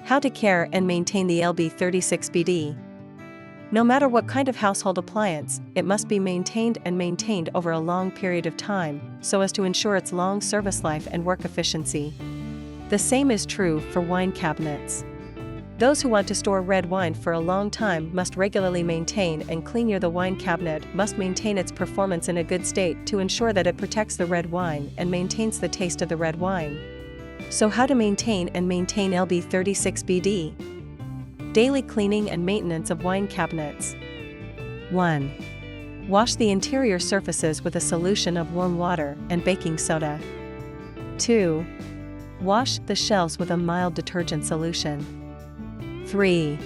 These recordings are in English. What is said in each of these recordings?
How to care and maintain the LB36BD. No matter what kind of household appliance, it must be maintained over a long period of time, so as to ensure its long service life and work efficiency. The same is true for wine cabinets. Those who want to store red wine for a long time must regularly maintain and clean the wine cabinet, must maintain its performance in a good state to ensure that it protects the red wine and maintains the taste of the red wine. So how to maintain LB36BD? Daily cleaning and maintenance of wine cabinets. 1. Wash the interior surfaces with a solution of warm water and baking soda. 2. Wash the shelves with a mild detergent solution. 3.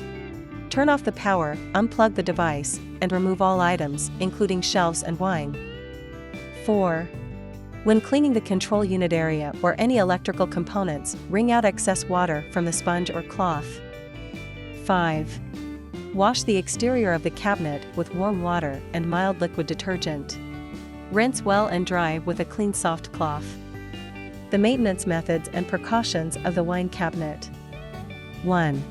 Turn off the power, unplug the device, and remove all items, including shelves and wine. 4. When cleaning the control unit area or any electrical components, wring out excess water from the sponge or cloth. 5. Wash the exterior of the cabinet with warm water and mild liquid detergent. Rinse well and dry with a clean soft cloth. The maintenance methods and precautions of the wine cabinet. 1.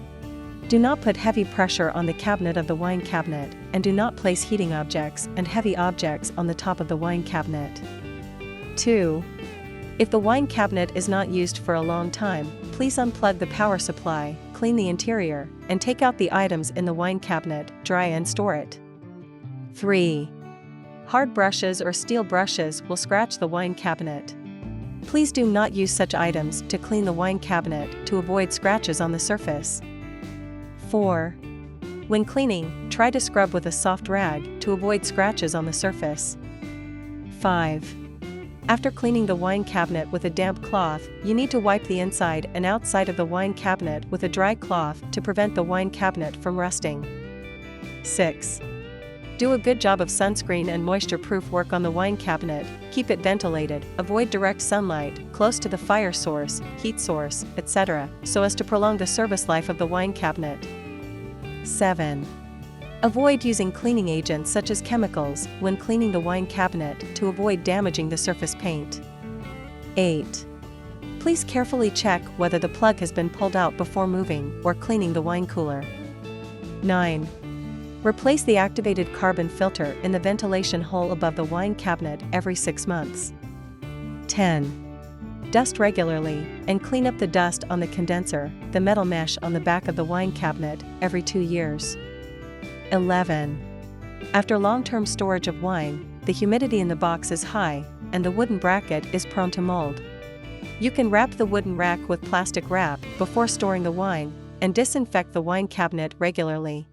Do not put heavy pressure on the cabinet of the wine cabinet, and do not place heating objects and heavy objects on the top of the wine cabinet. 2. If the wine cabinet is not used for a long time, please unplug the power supply, clean the interior, and take out the items in the wine cabinet, dry and store it. 3. Hard brushes or steel brushes will scratch the wine cabinet. Please do not use such items to clean the wine cabinet to avoid scratches on the surface. 4. When cleaning, try to scrub with a soft rag to avoid scratches on the surface. 5. After cleaning the wine cabinet with a damp cloth, you need to wipe the inside and outside of the wine cabinet with a dry cloth to prevent the wine cabinet from rusting. 6. Do a good job of sunscreen and moisture-proof work on the wine cabinet, keep it ventilated, avoid direct sunlight, close to the fire source, heat source, etc., so as to prolong the service life of the wine cabinet. 7. Avoid using cleaning agents such as chemicals when cleaning the wine cabinet to avoid damaging the surface paint. 8. Please carefully check whether the plug has been pulled out before moving or cleaning the wine cooler. 9. Replace the activated carbon filter in the ventilation hole above the wine cabinet every 6 months. 10. Dust regularly, and clean up the dust on the condenser, the metal mesh on the back of the wine cabinet, every 2 years. 11. After long-term storage of wine, the humidity in the box is high, and the wooden bracket is prone to mold. You can wrap the wooden rack with plastic wrap before storing the wine, and disinfect the wine cabinet regularly.